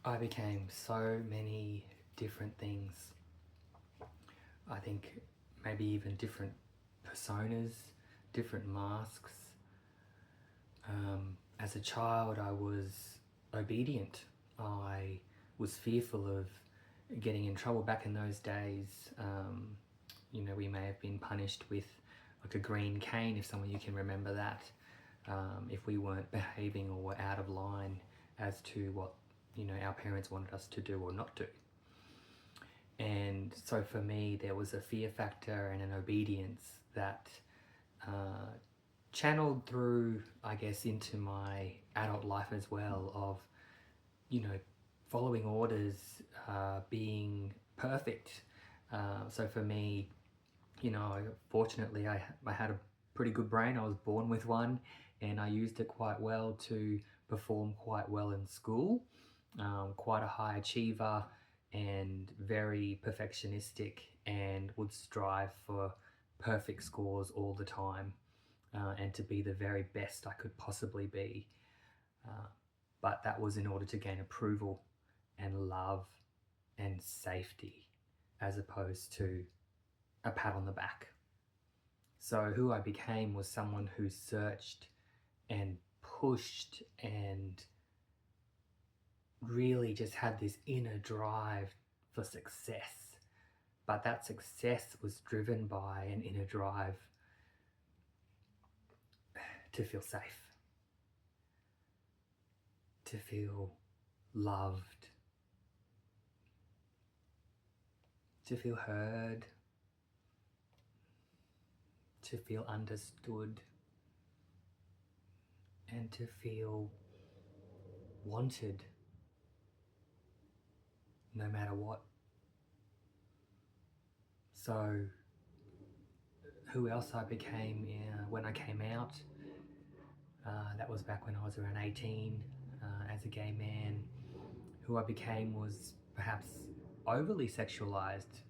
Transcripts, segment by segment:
I became so many different things. I think maybe even different personas, different masks. As a child, I was obedient. I was fearful of getting in trouble. Back in those days, we may have been punished with like a green cane, if some of you can remember that, if we weren't behaving or were out of line as to what our parents wanted us to do or not do. And so for me, there was a fear factor and an obedience that uh, channeled through, I guess, into my adult life as well, of, following orders, being perfect. So for me, fortunately, I had a pretty good brain. I was born with one, and I used it quite well to perform quite well in school. Quite a high achiever and very perfectionistic, and would strive for perfect scores all the time, and to be the very best I could possibly be. Uh, but that was in order to gain approval and love and safety, as opposed to a pat on the back. So, who I became was someone who searched and pushed and really just had this inner drive for success. But that success was driven by an inner drive to feel safe, to feel loved, to feel heard, to feel understood, and to feel wanted no matter what. So, who else I became when I came out? That was back when I was around 18, as a gay man. Who I became was perhaps overly sexualized,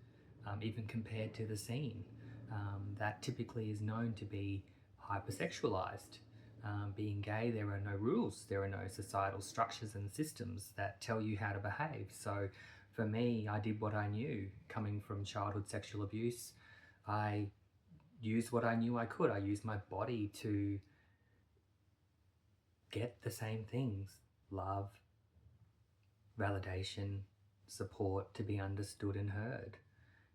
even compared to the scene. That typically is known to be hypersexualized. Being gay, there are no rules, there are no societal structures and systems that tell you how to behave. So for me, I did what I knew. Coming from childhood sexual abuse, I used what I knew I could. I used my body to get the same things: love, validation, support, to be understood and heard.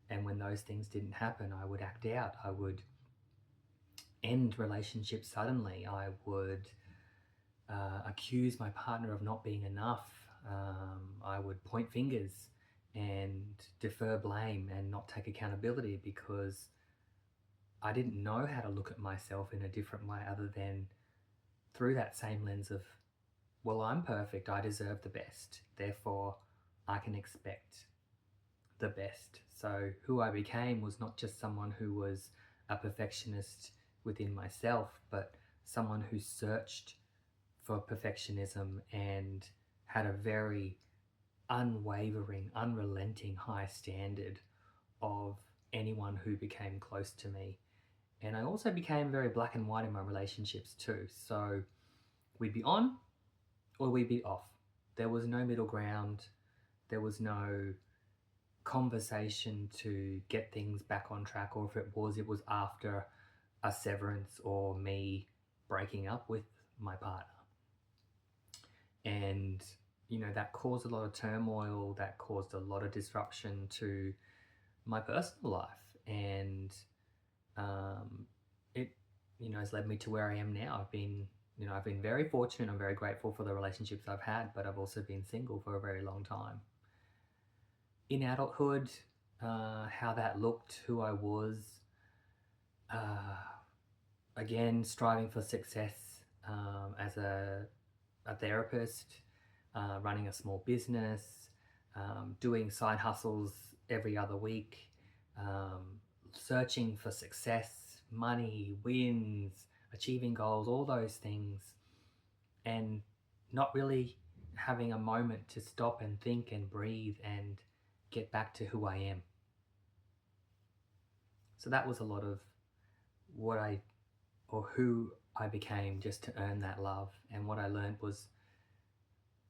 And when those things didn't happen, I would act out. I would end relationships suddenly. I would accuse my partner of not being enough. I would point fingers and defer blame and not take accountability, because I didn't know how to look at myself in a different way other than through that same lens of, well, I'm perfect, I deserve the best, therefore I can expect the best. So who I became was not just someone who was a perfectionist within myself, but someone who searched for perfectionism and had a very unwavering, unrelenting high standard of anyone who became close to me. And I also became very black and white in my relationships too. So we'd be on or we'd be off. There was no middle ground. There was no conversation to get things back on track, or if it was after a severance or me breaking up with my partner. And that caused a lot of turmoil, that caused a lot of disruption to my personal life, and it has led me to where I am now. I've been very fortunate. I'm very grateful for the relationships I've had, but I've also been single for a very long time. In adulthood, how that looked, who I was, uh, again, striving for success, as a therapist, running a small business, doing side hustles every other week, searching for success, money, wins, achieving goals, all those things, and not really having a moment to stop and think and breathe and get back to who I am. So that was a lot of what I, or who I became, just to earn that love. And what I learned was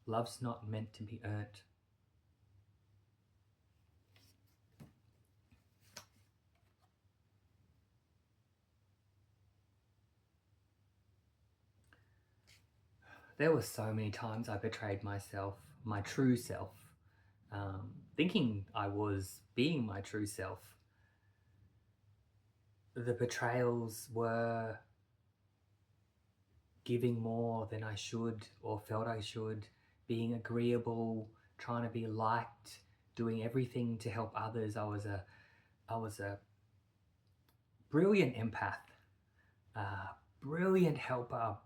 Love's not meant to be earned. There were so many times I betrayed myself, my true self, thinking I was being my true self. The betrayals were giving more than I should or felt I should, being agreeable, trying to be liked, doing everything to help others. I was a brilliant empath, brilliant helper,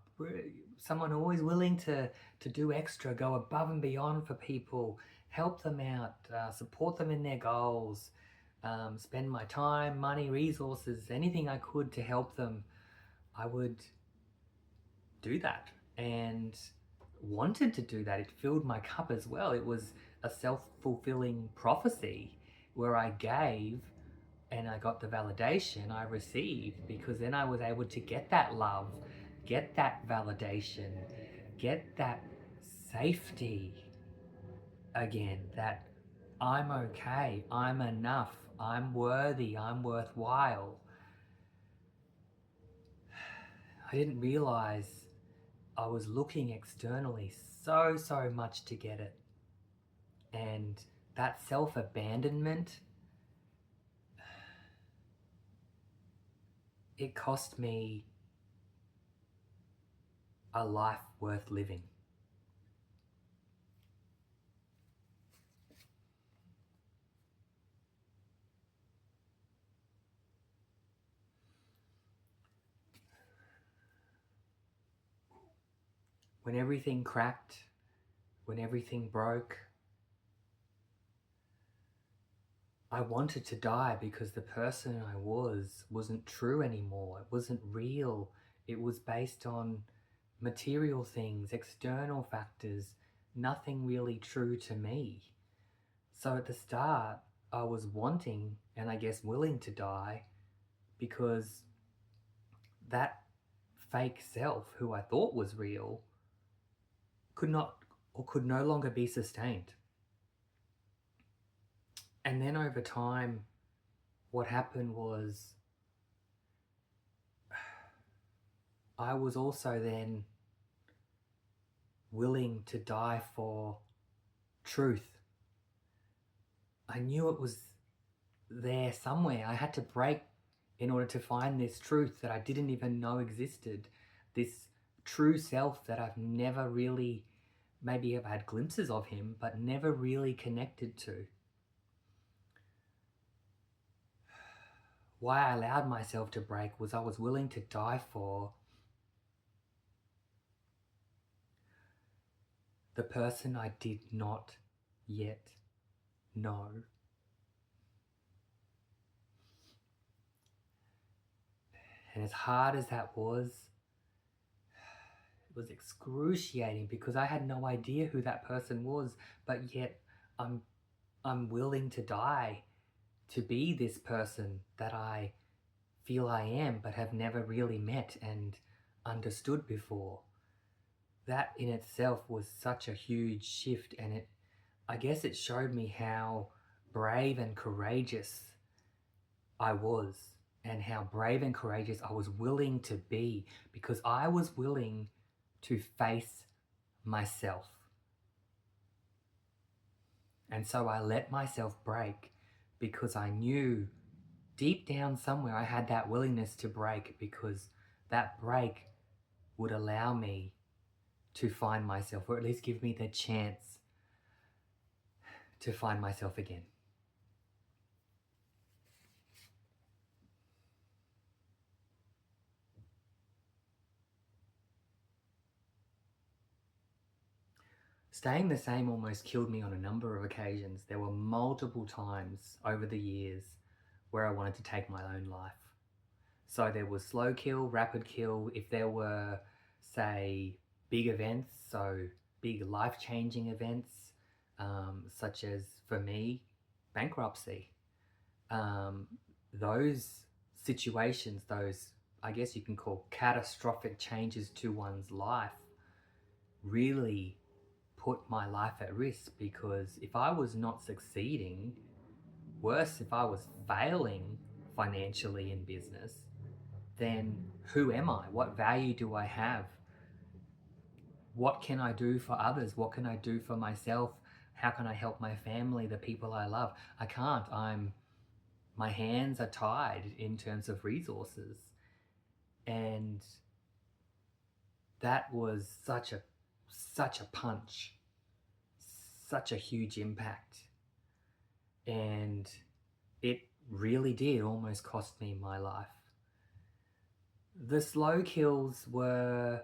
someone always willing to do extra, go above and beyond for people, help them out, support them in their goals, spend my time, money, resources, anything I could to help them. I would do that and wanted to do that. It filled my cup as well. It was a self-fulfilling prophecy where I gave and I got the validation I received, because then I was able to get that love, get that validation, get that safety again, that I'm okay, I'm enough, I'm worthy, I'm worthwhile. I didn't realize I was looking externally so much to get it. And that self-abandonment, it cost me a life worth living. When everything cracked, when everything broke, I wanted to die because the person I wasn't true anymore. It wasn't real. It was based on material things, external factors, nothing really true to me. So at the start, I was wanting and I guess willing to die because that fake self, who I thought was real, could not or could no longer be sustained. And then over time, what happened was I was also then willing to die for truth. I knew it was there somewhere. I had to break in order to find this truth that I didn't even know existed. This true self that I've never really, maybe I've had glimpses of him, but never really connected to. Why I allowed myself to break was I was willing to die for the person I did not yet know. And as hard as that was, it was excruciating because I had no idea who that person was, but yet I'm willing to die to be this person that I feel I am but have never really met and understood before. That in itself was such a huge shift, and I guess it showed me how brave and courageous I was, and how brave and courageous I was willing to be, because I was willing to face myself. And so I let myself break because I knew deep down somewhere I had that willingness to break, because that break would allow me to find myself, or at least give me the chance to find myself again. Staying the same almost killed me on a number of occasions. There were multiple times over the years where I wanted to take my own life. So there was slow kill, rapid kill. If there were, say, big events, so big life-changing events, such as, for me, bankruptcy. Those situations, those, I guess you can call catastrophic changes to one's life, really put my life at risk, because if I was not succeeding, worse, if I was failing financially in business, then who am I? What value do I have? What can I do for others? What can I do for myself? How can I help my family, the people I love? I can't. My hands are tied in terms of resources. And that was such a punch, such a huge impact. And it really did almost cost me my life. The slow kills were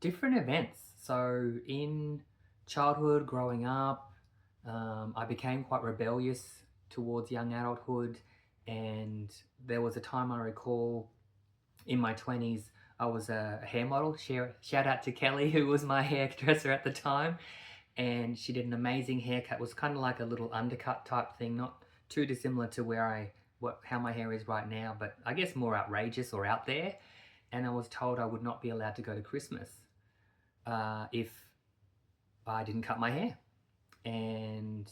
different events. So in childhood, growing up, I became quite rebellious towards young adulthood, and there was a time I recall in my 20s, I was a hair model. Shout out to Kelly, who was my hairdresser at the time, and she did an amazing haircut. It was kind of like a little undercut type thing, not too dissimilar to how my hair is right now, but I guess more outrageous or out there. And I was told I would not be allowed to go to Christmas if I didn't cut my hair. And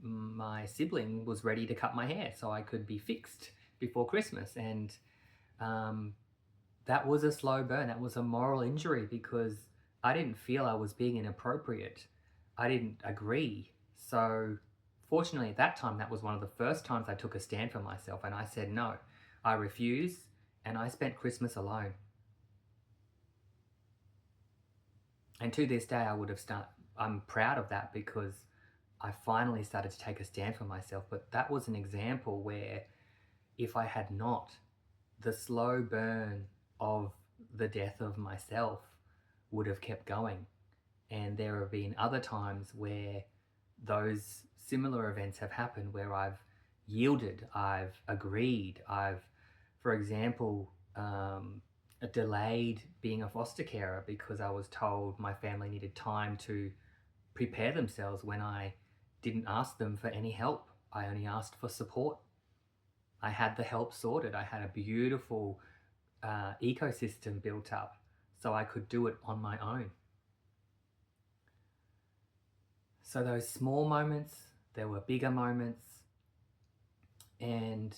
my sibling was ready to cut my hair so I could be fixed before Christmas. And that was a slow burn. That was a moral injury, because I didn't feel I was being inappropriate. I didn't agree. So fortunately at that time, that was one of the first times I took a stand for myself, and I said no, I refuse. And I spent Christmas alone. And to this day, I'm proud of that, because I finally started to take a stand for myself. But that was an example where if I had not, the slow burn of the death of myself would have kept going. And there have been other times where those similar events have happened, where I've yielded, I've agreed, for example, delayed being a foster carer because I was told my family needed time to prepare themselves when I didn't ask them for any help. I only asked for support. I had the help sorted. I had a beautiful ecosystem built up so I could do it on my own. So those small moments, there were bigger moments. And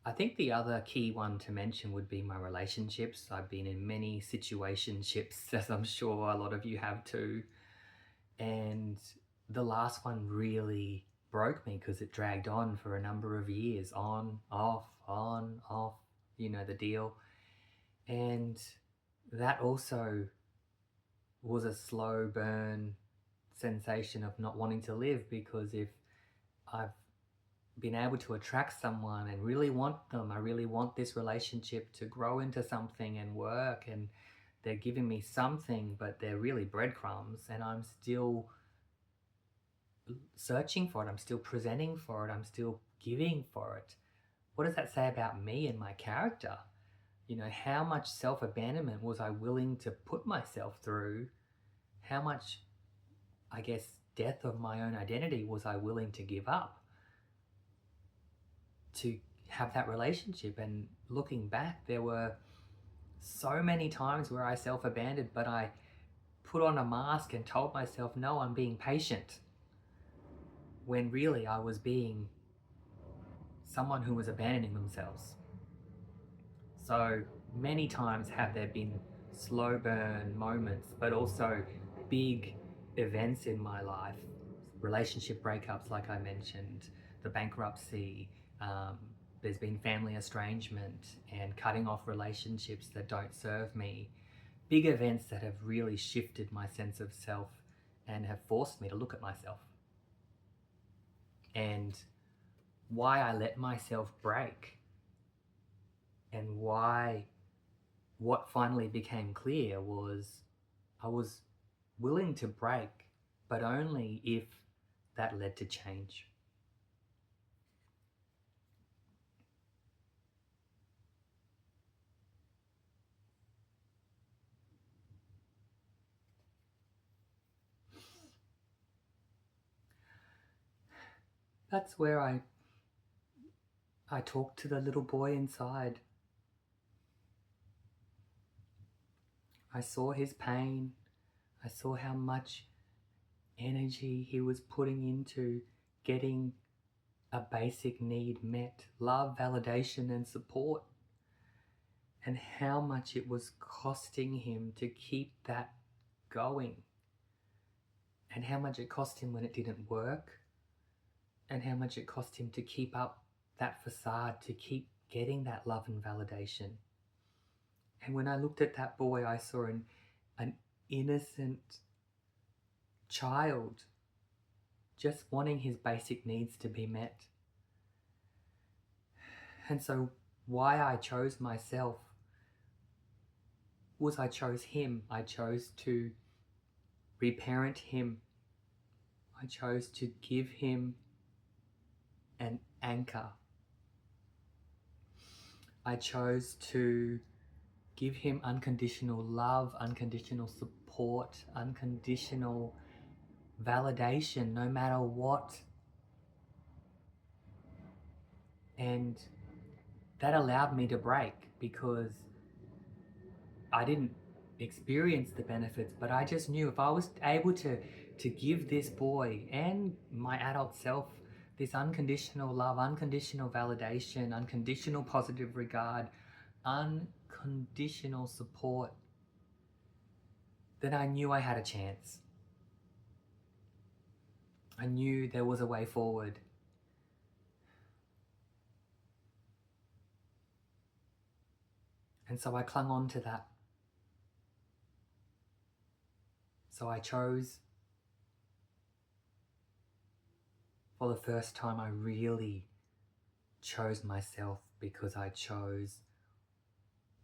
I think the other key one to mention would be my relationships. I've been in many situationships, as I'm sure a lot of you have too. And the last one really broke me because it dragged on for a number of years, on, off, you know the deal. And that also was a slow burn sensation of not wanting to live, because if I've been able to attract someone and really want them, I really want this relationship to grow into something and work, and they're giving me something, but they're really breadcrumbs, and I'm still searching for it, I'm still presenting for it, I'm still giving for it. What does that say about me and my character? You know, how much self-abandonment was I willing to put myself through? How much, I guess, death of my own identity was I willing to give up to have that relationship? And looking back, there were so many times where I self-abandoned, but I put on a mask and told myself, no, I'm being patient, when really I was being someone who was abandoning themselves. So many times have there been slow burn moments, but also big events in my life, relationship breakups, like I mentioned, the bankruptcy, there's been family estrangement and cutting off relationships that don't serve me. Big events that have really shifted my sense of self and have forced me to look at myself. And why I let myself break, and what finally became clear was I was willing to break, but only if that led to change. That's where I talked to the little boy inside. I saw his pain. I saw how much energy he was putting into getting a basic need met, love, validation, and support, and how much it was costing him to keep that going, and how much it cost him when it didn't work, and how much it cost him to keep up that facade, to keep getting that love and validation. And when I looked at that boy, I saw an innocent child just wanting his basic needs to be met. And so why I chose myself was I chose him. I chose to reparent him. I chose to give him an anchor. I chose to give him unconditional love, unconditional support, unconditional validation, no matter what. And that allowed me to break, because I didn't experience the benefits, but I just knew if I was able to give this boy and my adult self this unconditional love, unconditional validation, unconditional positive regard, unconditional support, then I knew I had a chance. I knew there was a way forward. And so I clung on to that. So I chose, for the first time, I really chose myself, because I chose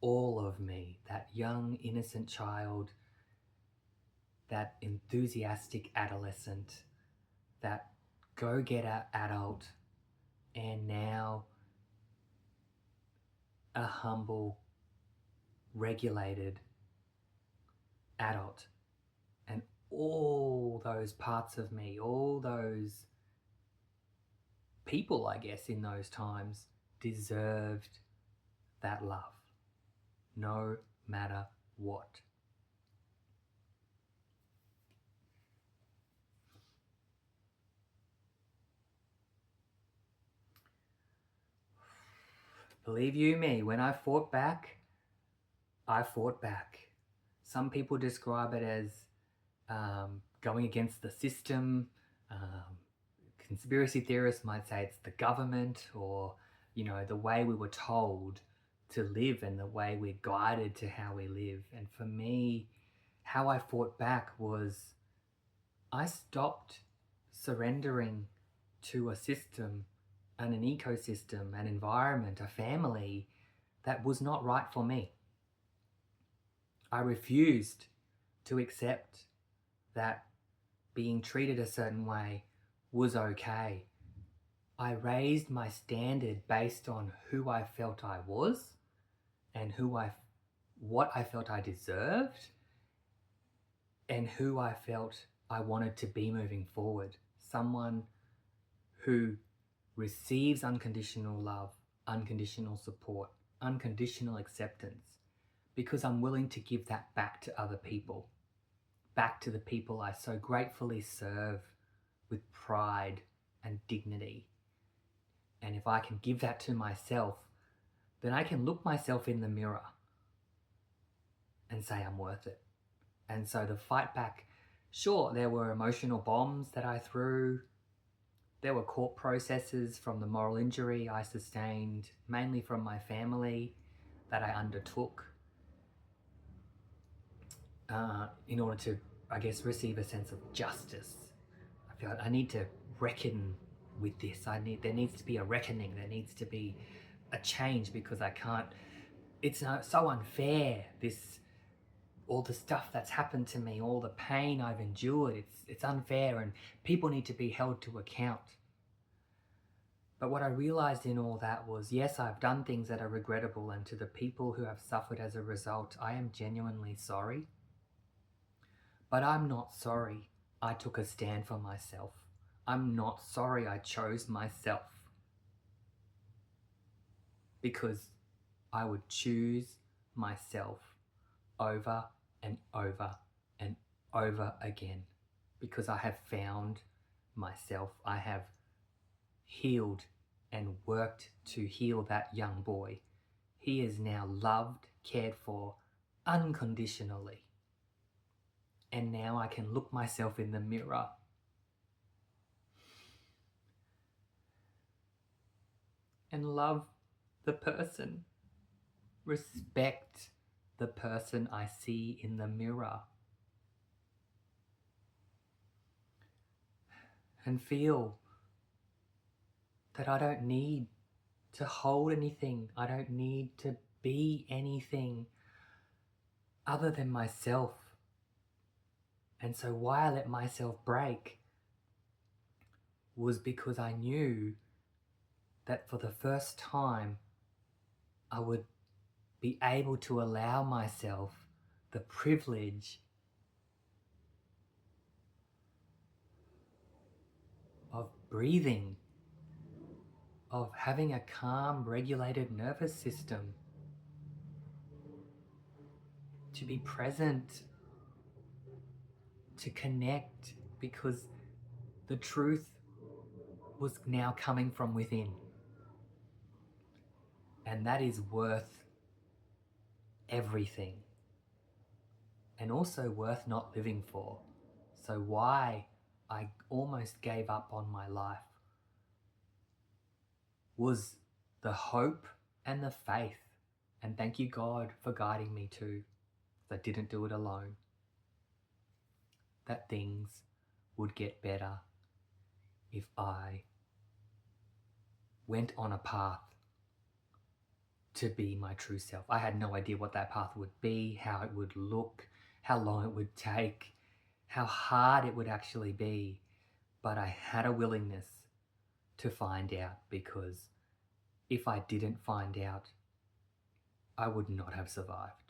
all of me, that young, innocent child, that enthusiastic adolescent, that go-getter adult, and now a humble, regulated adult. And all those parts of me, all those people, I guess, in those times deserved that love, no matter what. Believe you me, when I fought back, I fought back. Some people describe it as going against the system. Conspiracy theorists might say it's the government, or, the way we were told to live and the way we're guided to how we live. And for me, how I fought back was I stopped surrendering to a system and an ecosystem, an environment, a family that was not right for me. I refused to accept that being treated a certain way was okay. I raised my standard based on who I felt I was and what I felt I deserved and who I felt I wanted to be moving forward. Someone who receives unconditional love, unconditional support, unconditional acceptance, because I'm willing to give that back to other people, back to the people I so gratefully serve with pride and dignity. And if I can give that to myself, then I can look myself in the mirror and say I'm worth it. And so the fight back, sure, there were emotional bombs that I threw. There were court processes from the moral injury I sustained, mainly from my family, that I undertook in order to, I guess, receive a sense of justice. I feel like I need to reckon with this. There needs to be a reckoning. There needs to be a change, because I can't. It's so unfair. All the stuff that's happened to me, all the pain I've endured. It's unfair, and people need to be held to account. But what I realized in all that was, yes, I've done things that are regrettable, and to the people who have suffered as a result, I am genuinely sorry. But I'm not sorry I took a stand for myself. I'm not sorry I chose myself. Because I would choose myself over and over and over again because I have found myself. I have healed and worked to heal that young boy. He is now loved, cared for unconditionally. And now I can look myself in the mirror and love the person, respect the person I see in the mirror, and feel that I don't need to hold anything. I don't need to be anything other than myself. And so why I let myself break was because I knew that for the first time I would be able to allow myself the privilege of breathing, of having a calm, regulated nervous system, to be present, to connect, because the truth was now coming from within. And that is worth everything, and also worth not living for. So why I almost gave up on my life was the hope and the faith. And thank you, God, for guiding me too. I didn't do it alone. That things would get better if I went on a path to be my true self. I had no idea what that path would be, how it would look, how long it would take, how hard it would actually be. But I had a willingness to find out, because if I didn't find out, I would not have survived.